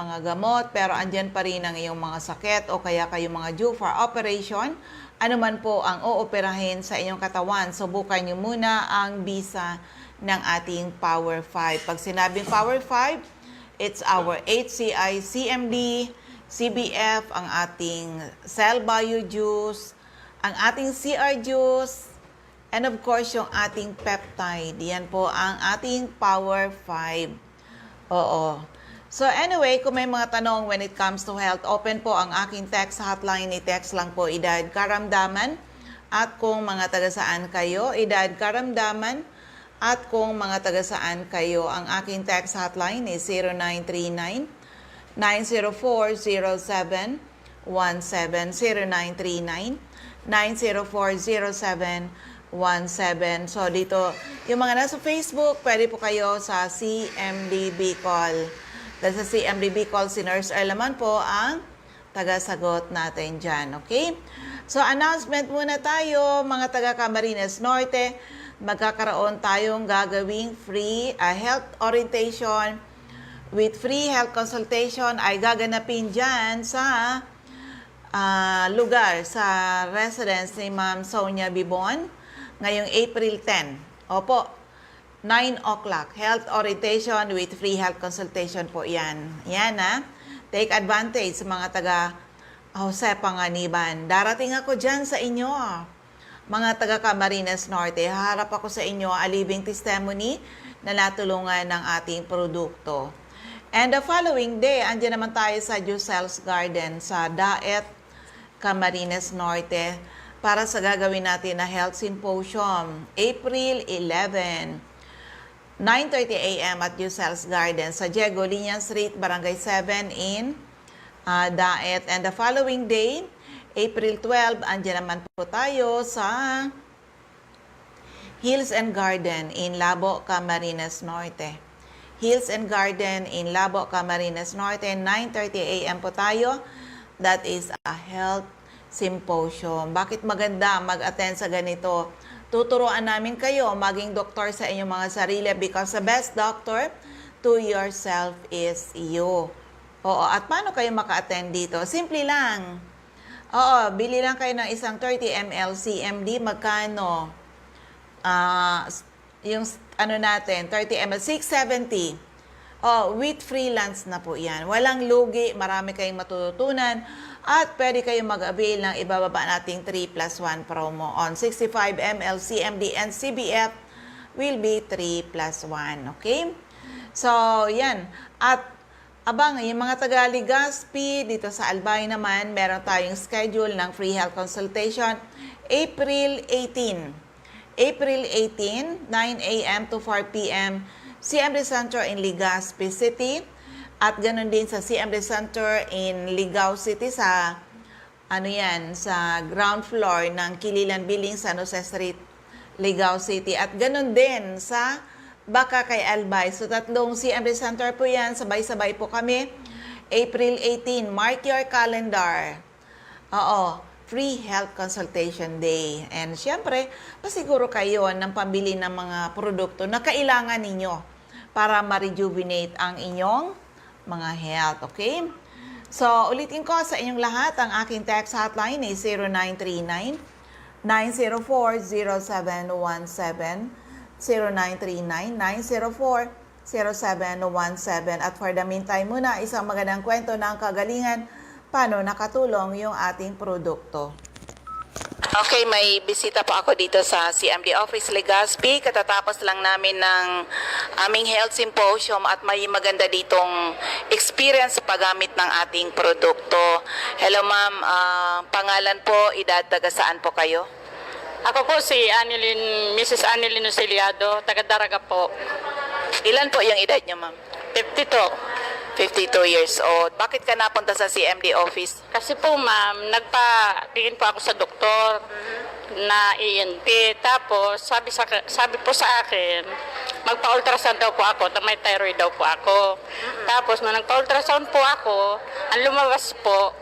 mga gamot, pero andyan pa rin ang iyong mga sakit o kaya kayo mga due for operation, ano man po ang ooperahin sa inyong katawan, subukan nyo muna ang bisa ng ating Power 5. Pag sinabing Power 5, it's our HCI, CMD, CBF, ang ating Cell Bio Juice, ang ating CR Juice, and of course, yung ating peptide. Yan po ang ating Power 5. Oo. So anyway, kung may mga tanong when it comes to health, open po ang aking text hotline. I-text lang po edad karamdaman. At kung mga taga saan kayo, edad karamdaman. At kung mga taga saan kayo, ang aking text hotline is 0939 9040717 0939 9040717. So, dito, yung mga nasa Facebook, pwede po kayo sa CMD Bicol. Dahil sa CMD Bicol, si Nurse Erlaman po ang taga-sagot natin dyan. Okay? So, announcement muna tayo, mga taga-Camarines Norte. Magkakaroon tayong gagawing free health orientation with free health consultation ay gaganapin dyan sa lugar, sa residence ni Ma'am Sonia Bibon. Ngayong April 10. Opo, 9 o'clock. Health orientation with free health consultation po yan. Yan ha. Take advantage sa mga taga Jose Panganiban. Darating ako dyan sa inyo. Mga taga Camarines Norte, haharap ako sa inyo a living testimony na natulungan ng ating produkto. And the following day, andyan naman tayo sa Jusel's Garden sa Daet, Camarines Norte, para sa gagawin natin na Health Symposium, April 11, 9:30 a.m. at Jusel's Garden sa Diego Liñan Street, Barangay 7 in Daet. And the following day, April 12, andyan naman po tayo sa Hills and Garden in Labo, Camarines Norte. Hills and Garden in Labo, Camarines Norte, 9:30 a.m. po tayo. That is a health symposium. Bakit maganda mag-attend sa ganito? Tuturuan namin kayo maging doktor sa inyong mga sarili because the best doctor to yourself is you. Oo, at paano kayo maka-attend dito? Simple lang. Oo, bili lang kayo ng isang 30 ml CMD. Magkano? Yung ano natin, 30 ml, 670. Oh, with freelance na po yan. Walang lugi, marami kayong matututunan. At pwede kayong mag-avail ng ibababa nating 3+1 promo on 65 ml CMD and CBF will be 3+1. Okay? So, yan. At abang, yung mga taga Legazpi, dito sa Albay naman, meron tayong schedule ng free health consultation April 18. April 18, 9 a.m. to 4 p.m. CMD Center in Legazpi City. At ganoon din sa CMD Center in Ligao City sa sa ground floor ng Kililan Building, San Jose Street, Ligao City. At ganoon din sa Baka kay Albay. So tatlong CMD Center po yan. Sabay-sabay po kami. April 18, mark your calendar. Oo, free health consultation day. And syempre, pasiguro kayo ng pambili ng mga produkto na kailangan ninyo para ma-rejuvenate ang inyong mga health, okay? So, ulitin ko sa inyong lahat, ang aking text hotline is 0939 9040717 0939 9040717. At for the meantime muna, isang magandang kwento ng kagalingan paano nakatulong yung ating produkto. Okay, may bisita po ako dito sa CMD Office Legazpi. Katatapos lang namin ng aming health symposium at may maganda ditong experience sa paggamit ng ating produkto. Hello ma'am, pangalan po, edad, taga saan po kayo? Ako po si Mrs. Annelyn Osiliado, taga Daraga po. Ilan po yung edad niyo ma'am? 52. 52 years old. Bakit ka napunta sa CMD office? Kasi po ma'am, nagpa-tingin po ako sa doktor na ENT. Tapos sabi po sa akin, magpa-ultrasound daw po ako, na may thyroid daw po ako. Tapos nung nagpa-ultrasound po ako, ang lumabas po,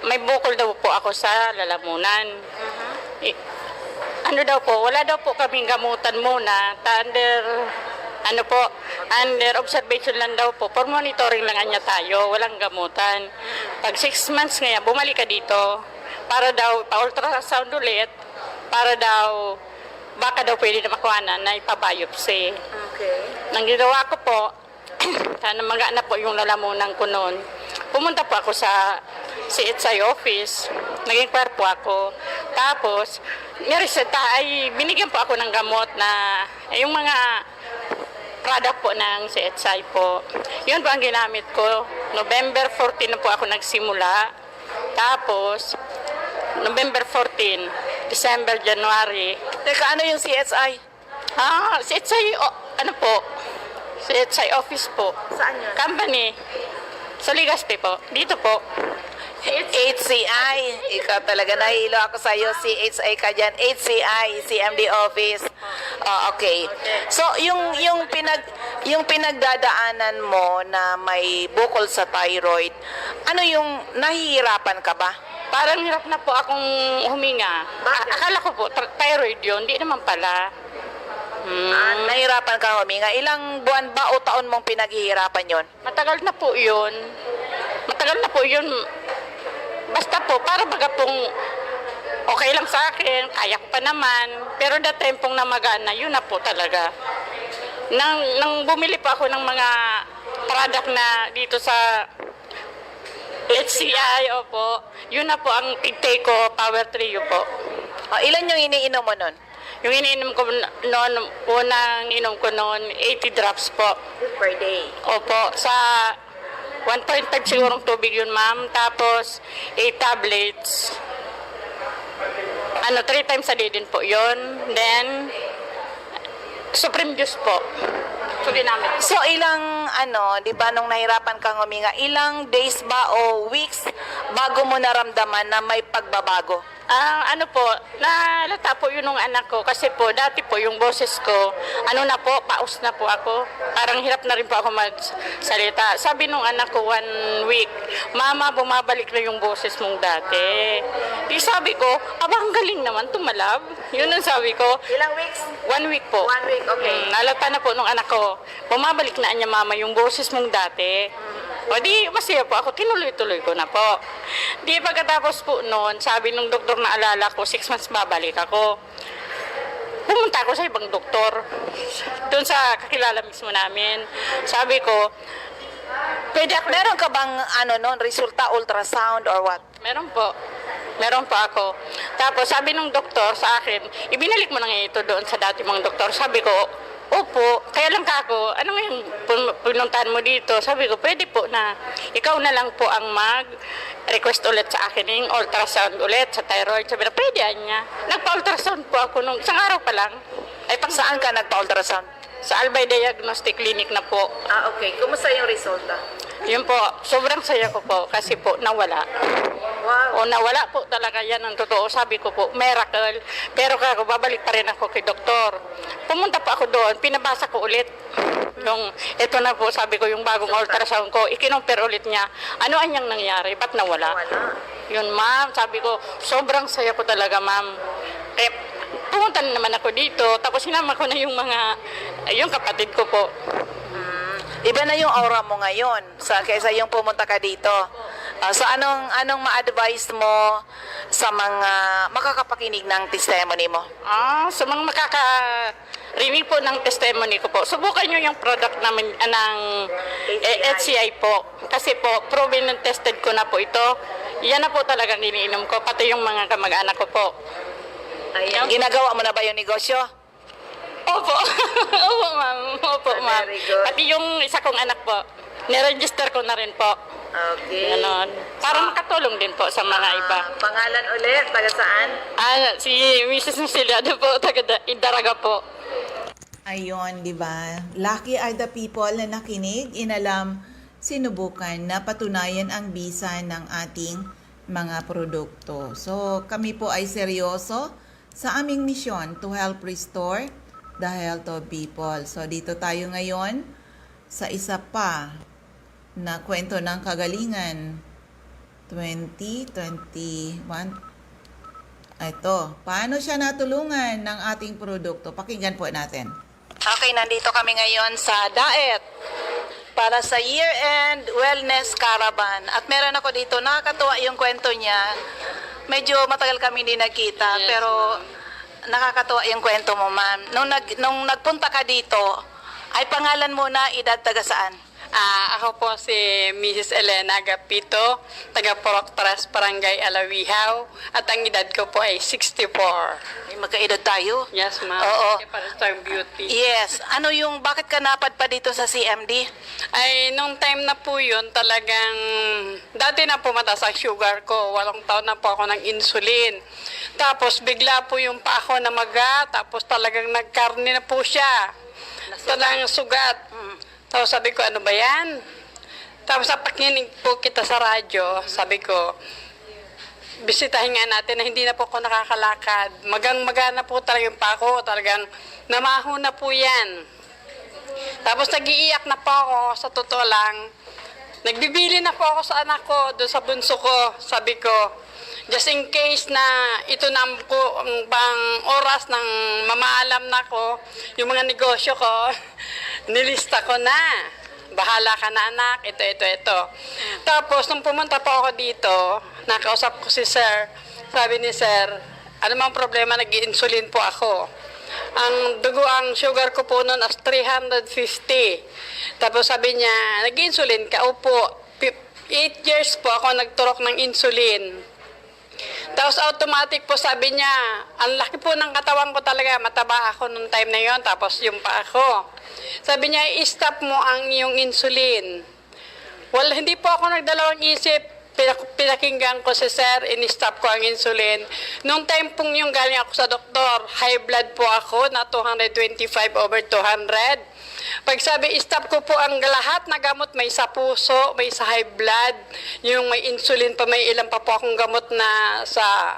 may bukol daw po ako sa lalamunan. Ano daw po, wala daw po kaming gamutan muna, under Ano po, under observation lang daw po. For monitoring lang niya tayo, walang gamutan. Pag 6 months ngayon, bumalik ka dito para daw pa-ultrasound ulit, para daw, baka daw pwede na makuhanan na ipabiopsy. Okay. Nang ginawa ko po, sana magana po yung lalamunan ko noon. Pumunta po ako sa CHI office, nag-inquire po ako. Tapos, nireseta ay binigyan po ako ng gamot na yung mga product po ng CHI po. Yun po ang ginamit ko. November 14 na po ako nagsimula. Tapos, November 14, December, January. Teka, ano yung CSI? CHI, ano po? CHI office po. Saan yun? Company. Sa Legazpi po. Dito po. HCI. Ikaw talaga, nahilo ako sa iyo. CHI ka dyan. HCI, CMD office. Oh, okay. So, yung pinagdadaanan mo na may bukol sa thyroid, ano yung nahihirapan ka ba? Parang hirap na po akong huminga. Akala ko po, thyroid yun. Hindi naman pala. Nahihirapan ka huminga. Ilang buwan ba o taon mong pinaghihirapan yon? Matagal na po yun. Matagal na po yun. Basta po, para baga pong okay lang sa akin, kaya ko pa naman. Pero the time pong namagana, yun na po talaga. Nang bumili pa ako ng mga product na dito sa HCI, opo, yun na po ang take ko, Power Trio po. Ilan yung iniinom mo nun? Yung iniinom ko noon, unang inom ko noon, 80 drops po. Per day. Opo, sa 1.5 sigurong tubig yun, ma'am. Tapos, 8 tablets. 3 times a day din po yun. Then, Supreme Juice po. So, ginamit ko. So, ilang, di ba, nung nahirapan kang huminga, ilang days ba o weeks bago mo naramdaman na may pagbabago? Nalata po yun ng anak ko kasi po, dati po yung boses ko, paus na po ako. Parang hirap na rin po ako magsalita. Sabi nung anak ko 1 week, Mama, bumabalik na yung boses mong dati. Di sabi ko, ang galing naman, tumalab. Yun ang sabi ko. Ilang weeks? 1 week po. 1 week, okay. Nalata na po nung anak ko, bumabalik na niya, Mama, yung boses mong dati. O di, masaya po ako, tinuloy-tuloy ko na po. Di pagkatapos po noon, sabi nung doktor na alala ko, 6 months babalik ako. Pumunta ako sa ibang doktor, doon sa kakilala mismo namin. Sabi ko, pwede ako. Meron ka bang, resulta, ultrasound or what? Meron po. Meron po ako. Tapos sabi nung doktor sa akin, ibinalik mo na nga ito doon sa dati mong doktor. Sabi ko, opo, kaya lang kako, ano yung pinuntahan mo dito? Sabi ko, pwede po na ikaw na lang po ang mag-request ulit sa akin yung ultrasound ulit sa thyroid. Sabi na, pwede niya. Nagpa-ultrasound po ako nung isang araw pa lang. Saan ka nagpa-ultrasound? Sa Albay Diagnostic Clinic na po. Okay. Kumusta yung resulta? Yun po, sobrang saya ko po kasi po nawala. Wow. O nawala po talaga yan ang totoo. Sabi ko po, miracle. Pero kako, babalik pa rin ako kay doktor. Pumunta pa ako doon, pinabasa ko ulit. Ito na po, sabi ko, yung bagong ultrasound ko, ikinumpir ulit niya. Ano anyang nangyari? Ba't nawala? Yun, ma'am, sabi ko, sobrang saya ko talaga, ma'am. Pumunta na naman ako dito, tapos sinama ko na yung kapatid ko po. Iba na yung aura mo ngayon kaysa yung pumunta ka dito. So anong ma-advise mo sa mga makakapakinig ng testimony mo? Sa mga makakarinig po ng testimony ko po, subukan nyo yung product namin ng HCI po. Kasi po, proven and tested ko na po ito. Yan na po talagang iniinom ko, pati yung mga kamag-anak ko po. Ginagawa mo na ba yung negosyo? Opo. Opo, ma'am. Opo, ma'am. Very good. Pati yung isa kong anak po, niregister ko na rin po. Okay. Ganon. Para makatulong din po sa mga iba. Pangalan ulit, taga saan? Si Mrs. Musiliado po, taga Idaraga po. Ayun, di ba? Lucky are the people na nakinig, inalam, sinubukan na patunayan ang bisa ng ating mga produkto. So, kami po ay seryoso sa aming misyon to help restore the health of people. So, dito tayo ngayon sa isa pa na kwento ng kagalingan 2021. Ito, paano siya natulungan ng ating produkto? Pakinggan po natin. Okay, nandito kami ngayon sa Daet para sa year-end wellness caravan. At meron ako dito, nakakatuwa yung kwento niya. Medyo matagal kami hindi nagkita, pero nakakatuwa yung kwento mo, ma'am. Nung nagpunta ka dito, ay pangalan mo na, edad, taga saan? Ako po si Mrs. Elena Agapito, taga Poroctras, Barangay Alawihaw, at ang edad ko po ay 64. Ay, magkaedad tayo. Yes, ma'am. Oo. Para sa beauty. Yes. Ano yung, bakit ka napadpa dito sa CMD? Ay, nung time na po yun, talagang, dati na po mataas ang sugar ko. 8 taon na po ako ng insulin. Tapos, bigla po yung pa ako na tapos talagang nagkarne na po siya. Talagang sugat. Tapos sabi ko, ano ba yan? Tapos napakinig po kita sa radyo, sabi ko, bisitahin nga natin na hindi na po ako nakakalakad. Magang-magana po talaga yung pa ako, talagang namaho na po yan. Tapos nag-iiyak na po ako, sa totoo lang. Nagbibili na po ako sa anak ko, doon sa bunso ko, sabi ko, just in case na ito na ang bang oras ng mamaalam na ko, yung mga negosyo ko, nilista ko na. Bahala ka na anak, ito. Tapos, nung pumunta po ako dito, nakausap ko si sir. Sabi ni sir, ano mang problema, nag-insulin po ako. Ang dugo, ang sugar ko po noon as 350. Tapos sabi niya, nag-insulin ka? Opo. 8 years po ako nagturok ng insulin. Tapos automatic po sabi niya, ang laki po ng katawan ko talaga, mataba ako nung time na yon, tapos yung pa ako. Sabi niya, i-stop mo ang iyong insulin. Well, hindi po ako nagdalawang isip, pinakinggan ko si sir, in-stop ko ang insulin. Nung time pong yung galing ako sa doktor, high blood po ako na 225/200. Pag sabi, stop ko po ang lahat na gamot, may sa puso, may sa high blood, yung may insulin pa, may ilan pa po akong gamot na sa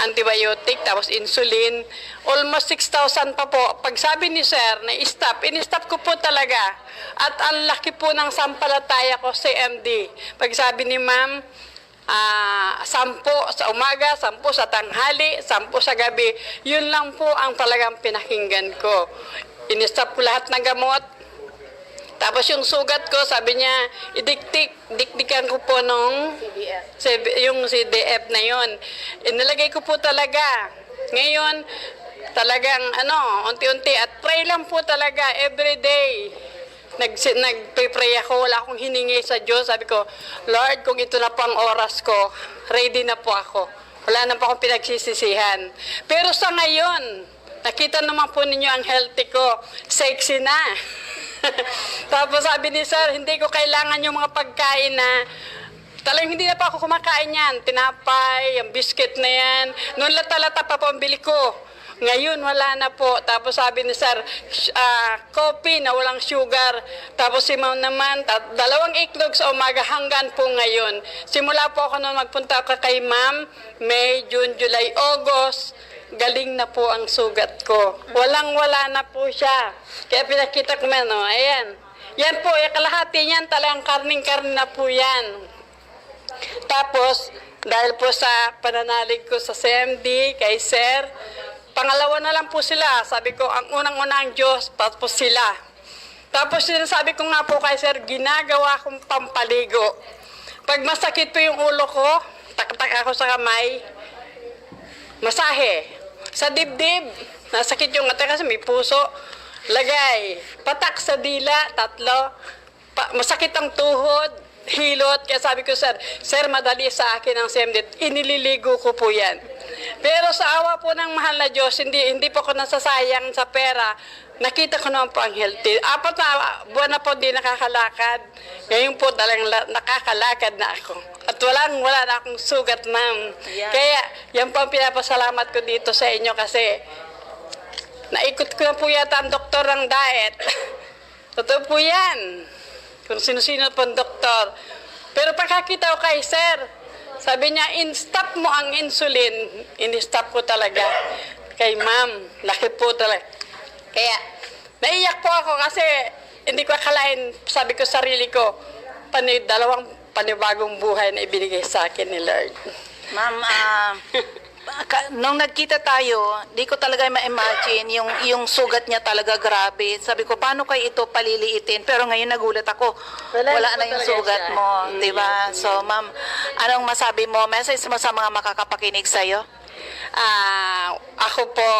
antibiotic, tapos insulin, almost 6,000 pa po. Pag sabi ni sir na stop, in-stop ko po talaga. At ang laki po ng sampalataya ko sa MD. Pag sabi ni ma'am, 10 sa umaga, 10 sa tanghali, 10 sa gabi, yun lang po ang talagang pinakinggan ko. In-stop ko lahat ng gamot. Tapos yung sugat ko, sabi niya, dikdikan ko po nung yung CDF na yun. Inilagay ko po talaga. Ngayon, talagang unti-unti at pray lang po talaga every day. Nagpe-pray ako, wala akong hiningi sa Diyos. Sabi ko, Lord, kung ito na po ang oras ko, ready na po ako. Wala na po akong pinagsisisihan. Pero sa ngayon, nakita naman po ninyo ang healthy ko. Sexy na. Tapos sabi ni sir, hindi ko kailangan yung mga pagkain na talagang hindi na pa ako kumakain yan. Tinapay, yung biscuit na yan. Noon lata-lata pa po ang bili ko. Ngayon wala na po. Tapos sabi ni sir, coffee na walang sugar. Tapos si ma'am naman, 2 itlog sa umaga hanggang po ngayon. Simula po ako noon magpunta ako kay ma'am, May, June, July, August. Galing na po ang sugat ko. Walang-wala na po siya. Kaya pinakita ko man, ayan. Yan po, kalahati niyan, talagang karning-karning na po yan. Tapos, dahil po sa pananalig ko sa CMD, kay Sir, pangalawa na lang po sila. Sabi ko, ang unang-una ang Diyos, tapos sila. Tapos sinasabi ko nga po kay Sir, ginagawa kong pampaligo. Pag masakit po yung ulo ko, tak-tak ako sa kamay, masahe. Sa dibdib, nasakit yung ate kasi may puso, lagay. Patak sa dila, 3. Masakit ang tuhod, hilot. Kaya sabi ko, sir, madali sa akin ang CMD. Inililigo ko po yan. Pero sa awa po ng mahal na Diyos, hindi po ako nasasayang sa pera. Nakita ko naman po ang healthy. 4 na buwan na po hindi nakakalakad. Ngayon po talagang nakakalakad na ako. At wala na akong sugat, ma'am. Yeah. Kaya yan po ang pinapasalamat ko dito sa inyo kasi naikot ko na po yata ang doktor ng diet. Totoo po yan. Kung sino-sino po ang doktor. Pero pagkakita ko kay sir, sabi niya, in-stop mo ang insulin. In-stop ko talaga. Kay ma'am, laki po talaga. Kaya, naiyak po ako kasi hindi ko akalain, sabi ko sarili ko, dalawang panibagong buhay na ibinigay sa akin ni Lord. Ma'am, Nung nagkita tayo, di ko talaga ma-imagine yung sugat niya talaga grabe. Sabi ko, paano kayo ito paliliitin? Pero ngayon nagulat ako, wala na yung sugat mo, di ba? So, ma'am, anong masabi mo? Message mo sa mga makakapakinig sa'yo? Ako po,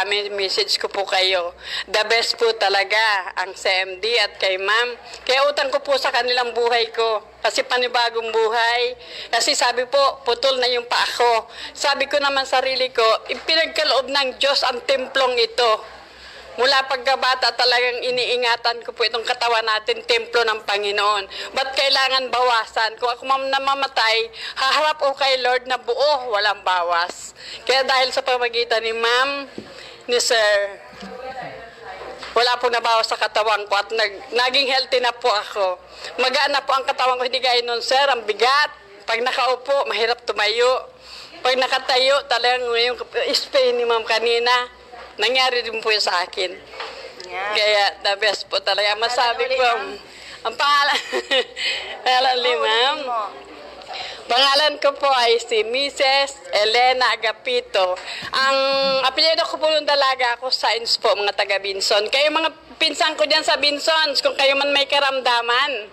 may message ko po kayo. The best po talaga ang CMD at kay ma'am. Kaya utang ko po sa kanilang buhay ko. Kasi panibagong buhay. Kasi sabi po, putol na yung paa ko. Sabi ko naman sarili ko, ipinagkaloob ng Diyos ang templong ito. Mula pagkabata talagang iniingatan ko po itong katawan natin, templo ng Panginoon. Ba't kailangan bawasan? Kung ako namamatay, haharap ko kay Lord na buo, walang bawas. Kaya dahil sa pamagitan ni ma'am, ni sir, wala po nabawas sa katawan ko at naging healthy na po ako. Magaan na po ang katawan ko, hindi gaya nun sir, ang bigat. Pag nakaupo, mahirap tumayo. Pag nakatayo, talagang yung spay ni ma'am kanina, nangyari din po yun sa akin. Yeah. Kaya the best po talaga. Masabi ko, ang pangalan, pangalan ni ma'am. Pangalan ko po ay si Mrs. Elena Agapito. Ang apelyido ko po nung dalaga ako, Science po, mga taga Binson. Kayo mga pinsan ko dyan sa Binsons, kung kayo man may karamdaman,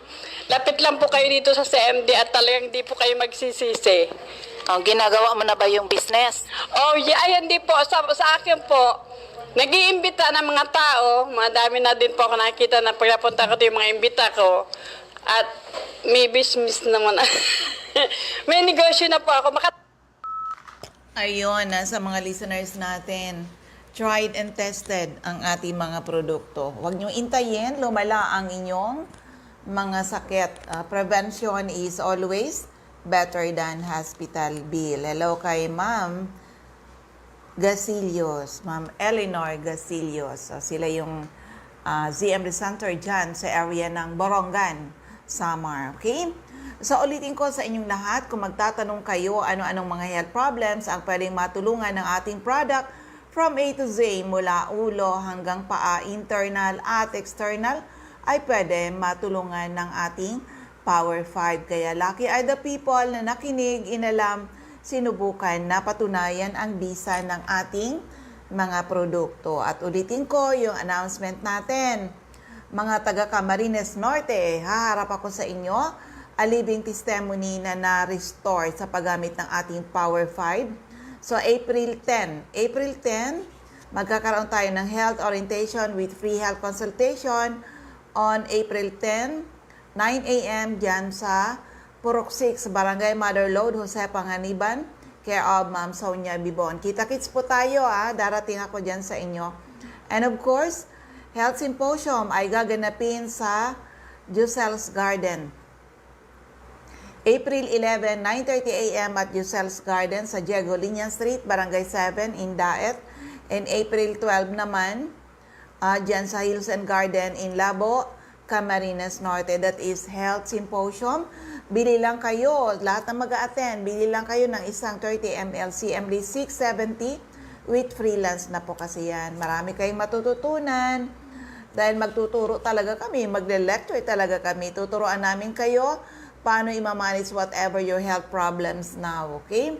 lapit lang po kayo dito sa CMD at talagang di po kayo magsisisi. Oh, ginagawa mo na ba yung business? Oh, yeah, ay, hindi po. Sa akin po, nag-iimbita ng mga tao. Madami na din po ako nakikita na pagpunta ko yung mga imbita ko. At may business naman. May negosyo na po ako. Ayun, sa mga listeners natin, tried and tested ang ating mga produkto. Huwag niyong intayin, lumala ang inyong mga sakit. Prevention is always better than hospital bill. Hello kay Ma'am Gasillos, Ma'am Eleanor Gasillos. So, sila yung ZMD Center dyan sa area ng Borongan, Samar. Okay? So, ulitin ko sa inyong lahat, kung magtatanong kayo ano-anong mga health problems ang pwedeng matulungan ng ating product from A to Z, mula ulo hanggang paa, internal at external, ay pwede matulungan ng ating Power 5. Kaya lucky are the people na nakinig, inalam, sinubukan, napatunayan ang bisa ng ating mga produkto. At ulitin ko yung announcement natin. Mga taga Camarines Norte, haharap ako sa inyo, a living testimony na na-restore sa paggamit ng ating Power 5. So, April 10, magkakaroon tayo ng health orientation with free health consultation on April 10, 9 a.m. dyan sa Purok 6, Barangay Mother Lode, Jose Panganiban, care of Ma'am Sonia Bibon. Kita-kits po tayo, darating ako dyan sa inyo. And of course, Health Symposium ay gaganapin sa Giselle's Garden. April 11, 9:30 a.m. at Giselle's Garden sa Diego Liñan Street, Barangay 7, Indaet. And April 12 naman, dyan sa Hills and Garden in Labo, Camarines Norte. That is Health Symposium. Bili lang kayo, lahat na mag-a-attend, bili lang kayo ng isang 30 ml CMD 670 with freelance na po kasi yan. Marami kayong matututunan dahil magtuturo talaga kami, magle-lecture talaga kami. Tuturuan namin kayo paano i-manage whatever your health problems now, okay?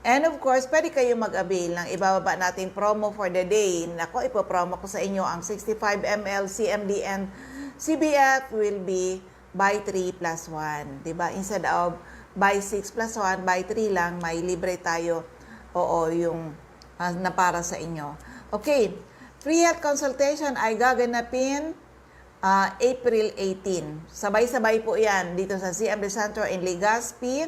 And of course, pwede kayo mag-avail ng ibababa natin promo for the day. Nako, ipopromo ko sa inyo ang 65 ml CMD and CBF will be buy 3 plus 1. Diba? Instead of buy 6 plus 1, buy 3 lang, may libre tayo. Oo, yung na para sa inyo. Okay, free health consultation ay gaganapin April 18. Sabay-sabay po yan dito sa CMD Center in Legazpi,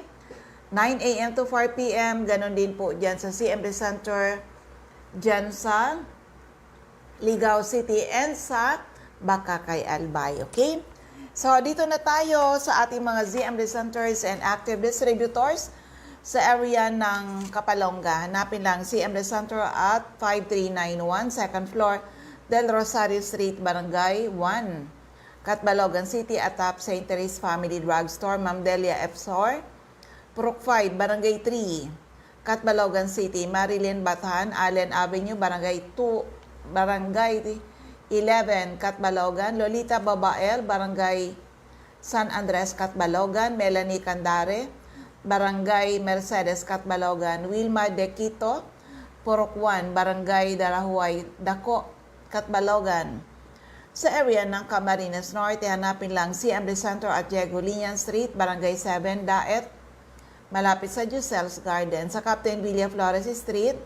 9 a.m. to 4 p.m. Ganon din po dyan sa CMD Center dyan sa Ligao City and sa Bakakay Albay. Okay? So, dito na tayo sa ating mga ZMD Centers and Active Distributors sa area ng Kapalonga. Hanapin lang CMD Center at 5391 second floor Del Rosario Street, Barangay 1, Catbalogan City, atap St. Therese Family Drugstore, Ma'am Delia F. Sor. Purok 5, Barangay 3, Catbalogan City, Marilyn Batan, Allen Avenue, Barangay 2, Barangay 11, Catbalogan, Lolita Babael, Barangay San Andres, Catbalogan, Melanie Candare, Barangay Mercedes, Catbalogan. Wilma De Quito, Purok 1, Barangay Dalahuay, Dako, Catbalogan. Sa area ng Camarines Norte, hanapin lang CMD Center at Diego Linian Street, Barangay 7, Daet, malapit sa Giselle's Garden. Sa Captain Villa Flores Street,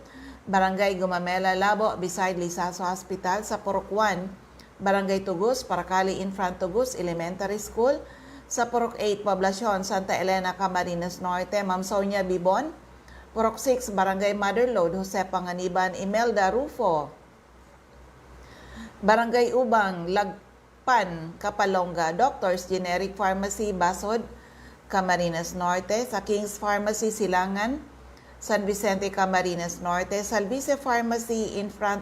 Barangay Gumamela, Labo, beside Lisaso Hospital. Sa Purok 1, Barangay Tugus, Paracali Infront Tugus Elementary School. Sa Purok 8, Poblacion, Santa Elena, Camarines Norte, Ma'am Sonia Bibon. Purok 6, Barangay Motherlode, Jose Panganiban, Imelda Rufo. Barangay Ubang, Lagpan, Kapalonga, Doctors Generic Pharmacy, Basod, Camarines Norte. Sa King's Pharmacy, Silangan, San Vicente, Camarines Norte. Salvice Pharmacy, Infront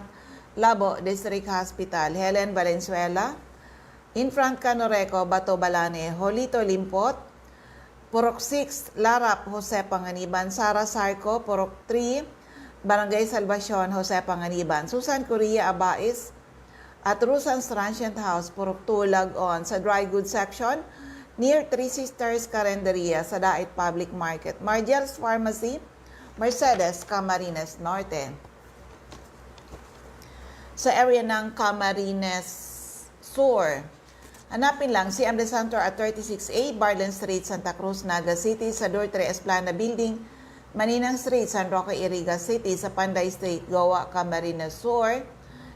Labo District Hospital. Helen Valenzuela, Infront Canoreco, Bato Balane. Jolito Limpot, Purok 6, Larap, Jose Panganiban. Sara Sarco, Purok 3, Barangay Salvacion, Jose Panganiban. Susan Correa Abais at Rusan's Transient House, Purok 2, Lag-on. Sa Dry Goods Section, near Three Sisters Carenderia sa Dait Public Market. Margel's Pharmacy, Mercedes, Camarines Norte. Sa area ng Camarines Sur, hanapin lang CMD Center at 36A, Barlen Street, Santa Cruz, Naga City. Sa Dortre Esplana Building, Maninang Street, San Roque, Iriga City. Sa Panday Street, Goa, Camarines Sur.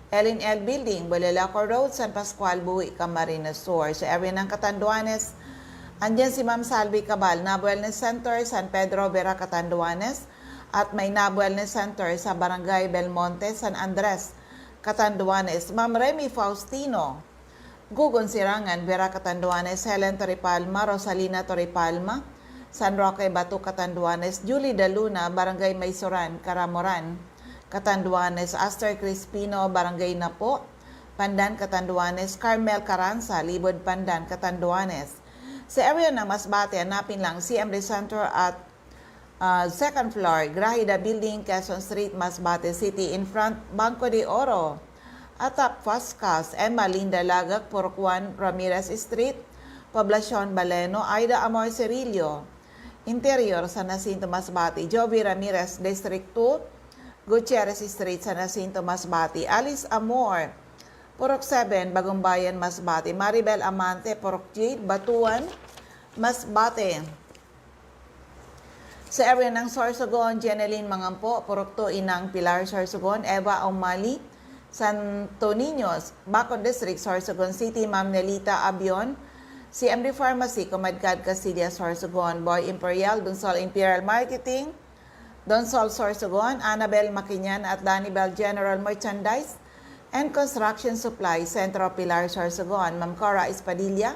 Ellen L. Building, Balalaco Road, San Pascual, Buhi, Camarines Sur. Sa area ng Catanduanes, andyan si Ma'am Salvi Cabal, NAB Wellness Center, San Pedro, Vera, Catanduanes. At may NAB Wellness Center sa Barangay Belmonte, San Andres, Catanduanes. Ma'am Remy Faustino, Gugon Sirangan, Vera, Catanduanes. Helen Torrepalma, Rosalina Torrepalma, San Roque, Batu, Catanduanes. Julie Daluna, Barangay Maysoran, Caramoran, Catanduanes. Aster Crispino, Barangay Napo, Pandan, Catanduanes. Carmel Caranza, Libod, Pandan, Catanduanes. Sa area ng Masbate, hanapin lang CMD Center at second floor, Grahida Building, Quezon Street, Masbate City. In front, Banco de Oro. Atap Fastcast, Emma Linda Lagak, Purok 1, Ramirez Street, Poblacion Baleno. Aida Amor Cirillo, Interior, San Jacinto, Masbate. Jovi Ramirez, District 2, Gutierrez Street, San Jacinto, Masbate. Alice Amor, Purok 7, Bagumbayan, Masbate. Maribel Amante, Purok Jade, Batuan, Masbate. Sa area ng Sorsogon, Jeneline Mangampo, Purok 2, Inang Pilar, Sorsogon. Eva Omali, Santo Niños, Bacol District, Sorsogon City. Ma'am Nelita Abion, CMD Pharmacy, Comadcad, Castilla, Sorsogon. Boy Imperial, Donsol Imperial Marketing, Donsol, Sorsogon. Annabel Maquinyan at Danibel General Merchandise and Construction Supply, Centro Pilar, Sorsogon. Ma'am Cora Espadilla,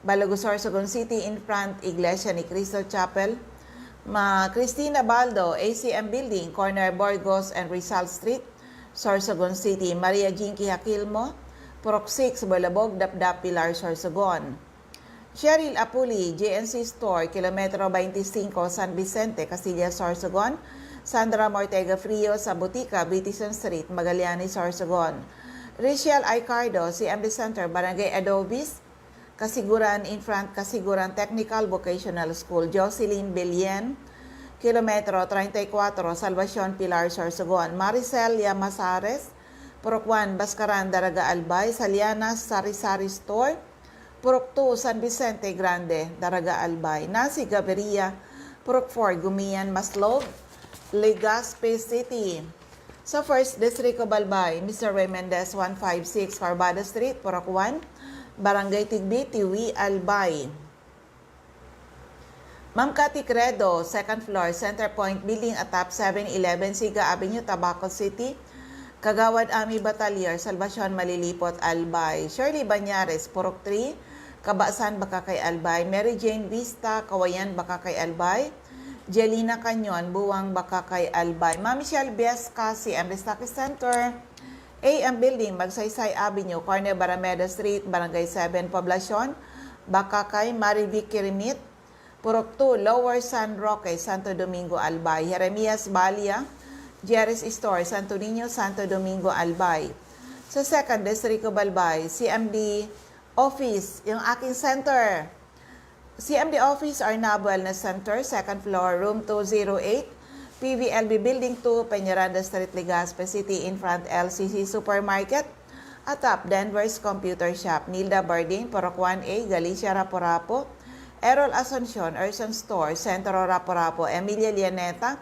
Balago, Sorsogon City. In front, Iglesia ni Cristo Chapel. Cristina Baldo, ACM Building, corner Borgos and Rizal Street, Sorsogon City. Maria Jinky Hakilmo, Purok 6, Balabog, Dapdap, Pilar, Sorsogon. Cheryl Apuli, JNC Store, Kilometro 25, San Vicente, Castilla, Sorsogon. Sandra Mortega Frio sa Butika, Bitison Street, Magallanes, Sorsogon. Rachel Aicardo, CMD Center, Barangay Adobis, Kasiguran. In front, Kasiguran Technical Vocational School. Jocelyn Belien, Kilometro 34, Salvacion, Pilar, Sorsogon. Maricel Yamasares, Purok 1, Baskaran, Daraga Albay. Salianas Sari-Sari Store, Purok 2, San Vicente Grande, Daraga Albay. Nancy Gaviria, Purok 4, Gumian, Maslog, Legazpi City. Sa 1st District of Albay, Mr. Ray Mendez, 156, Carbada Street, Purok 1, Barangay Tigbi, Tiwi, Albay. Ma'am Cathy Credo, 2nd floor, Center Point Building, atap 711, Siga Avenue, Tabaco City. Kagawad Ami Batalier, Salvacion, Malilipot, Albay. Shirley Banyares, Purok 3, Kabasan, Bakakay, Albay. Mary Jane Vista, Kawayan, Bakakay, Albay. Jelina Canyon, Buwang, Bakakay, Albay. Ma'am Michelle Biesca, CM Destaque Center, AM Building, Magsaysay Avenue, corner Barameda Street, Barangay 7, Poblacion, Bakakay. Marivic Kirimit, Purok 2, Lower San Roque, Santo Domingo, Albay. Jeremias Balia, Jerry's Store, Santo Niño, Santo Domingo, Albay. Sa 2nd District of Albay, CMD Office, yung aking center. CMD Office, Arnab Wellness Center, 2nd floor, room 208, PVLB Building 2, Peñaranda Street, Legazpi City, in front LCC Supermarket, atap Denver's Computer Shop, Nilda Bardin, Porok 1A, Galicia, Rapo-Rapo, Errol Asuncion, Erson Store, Centro Rapo-Rapo, Emilia Lianeta,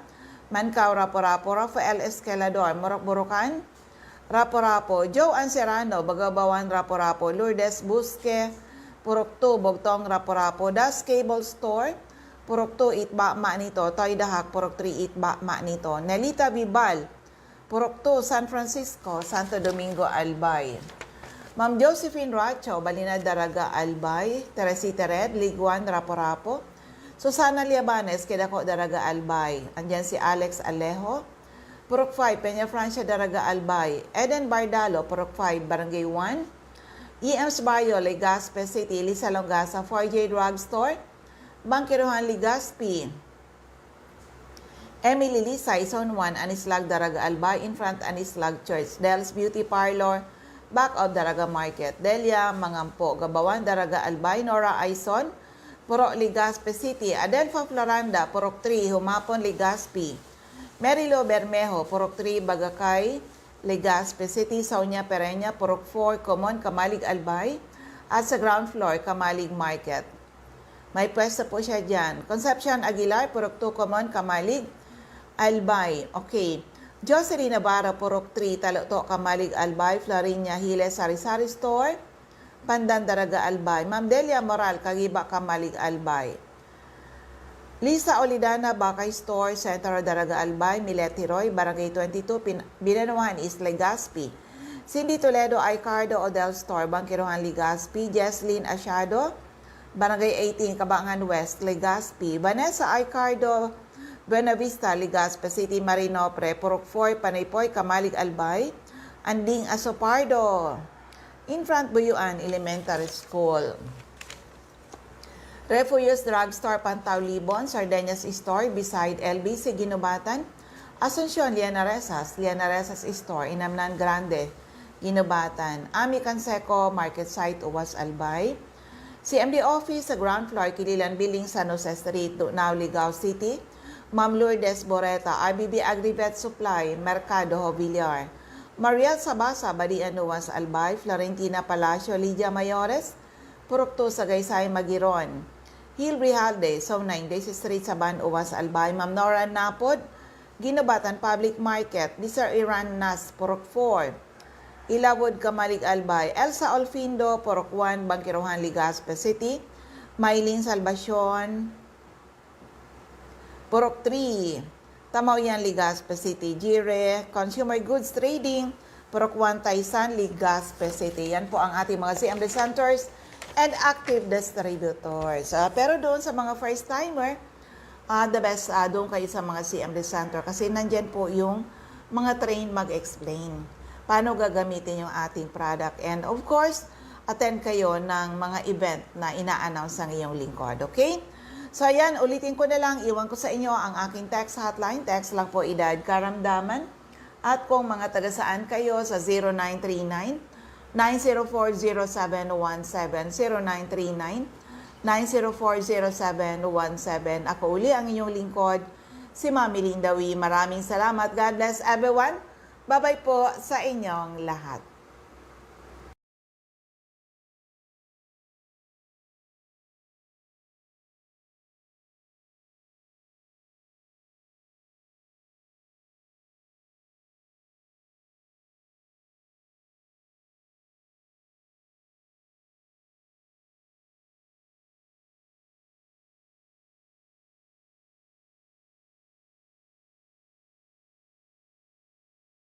Mancao Rapo-Rapo, Rafael Escalador, Morok-Borocan, Rapo-Rapo, Joe Anserano, Bagabawan Rapo-Rapo, Lourdes Busque, Purok 2, Bogtong Rapo-Rapo, Das Cable Store, Purok 2, Itbakma nito, Toy Dahak, Purok 3, Itbakma nito, Nelita Bibal, Purok 2, San Francisco, Santo Domingo, Albay. Ma'am Josephine Racho, Balinad Daraga, Albay, Teresita Red, League 1, Rapo-Rapo, Susana Liabanes, Kedako Daraga, Albay, andyan si Alex Alejo, Purok 5, Peña Francia Daraga, Albay, Eden Bardalo, Purok 5, Barangay 1, EM's Barrio, Legazpi City, Lisa Longasa, 4J Drugstore, Bangkiruhan, Legazpi, Emily Lisay, Zone 1, Anislag, Daraga, Albay, in front Anislag Church, Del's Beauty Parlor, back of Daraga Market, Delia, Mangampo, Gabawan, Daraga, Albay, Nora Aison, Purok, Legazpi City, Adelfa Floranda, Purok 3, Humapon, Legazpi, Merilo Bermejo, Purok 3, Bagakay, Legazpi City, Saunia Pereña, Purok 4, Common, Kamalig, Albay, at sa ground floor, Kamalig Market. May pwesto po siya dyan. Concepcion Aguilar, Purok 2, Common, Kamalig, Albay. Okay. Jocelyn Navarro, Purok 3, Taloto, Kamalig, Albay, Florinia Hiles, Sari-Sari Store, Pandan, Daraga, Albay. Ma'am Delia Moral, Kagiba, Kamalig, Albay. Lisa Olidana, Bakay Store, Centro Daraga, Albay, Mileti Roy, Barangay 22, Binanuhan, East Legazpi. Cindy Toledo, Icardo, Odell Store, Bangkiruhan, Legazpi. Jesslyn Asiado, Barangay 18, Kabangan West, Legazpi. Vanessa Icardo, Buena Vista, Legazpi City, Marinopre, Purok 4, Panaypoy, Kamalig, Albay. Anding Asopardo, in front Buyuan Elementary School. Refuyos Drugstore, Pantaw, Libon, Sardeñas Store, beside LBC, Ginubatan. Asuncion, Liana Resas Store, Inamnan Grande, Ginubatan. Ami Canseco, Market Site, Uwas, Albay. CMD Office sa ground floor, Kililan Building, San Jose Street, Dunao, Ligao City. Ma'am Lourdes Boreta, RBB Agrivet Supply, Mercado, Villar. Mariel Sabasa, Badian, Uwas, Albay. Florentina Palacio, Lydia Mayores, Purok 2, Sagaysay, Magiron. Hill Rijalde, Zone 9, Daisy Street, Saban, Uwas, Albay. Ma'am Nora Napod, Ginubatan Public Market, Sir Iran Nas, Purok 4, Ilawod, Kamalig, Albay. Elsa Olfindo, Purok 1, Bangkiruhan, Legazpi City. Maylin Salvacion, Purok 3, Tamaoyan, Legazpi City. Gire Consumer Goods Trading, Purok 1, Taysan, Legazpi City. Yan po ang ating mga CMD centers and active distributors. Pero doon sa mga first-timer, the best doon kayo sa mga CMD center kasi nandyan po yung mga trained mag-explain paano gagamitin yung ating product. And of course, attend kayo ng mga event na ina-announce ng iyong lingkod. Okay? So ayan, ulitin ko na lang, iwan ko sa inyo ang aking text hotline. Text lang po edad karamdaman. At kung mga taga-saan kayo sa 0939 9040717, 0939-9040717. Ako uli ang inyong lingkod, si Mami Lindawi. Maraming salamat. God bless everyone. Bye-bye po sa inyong lahat.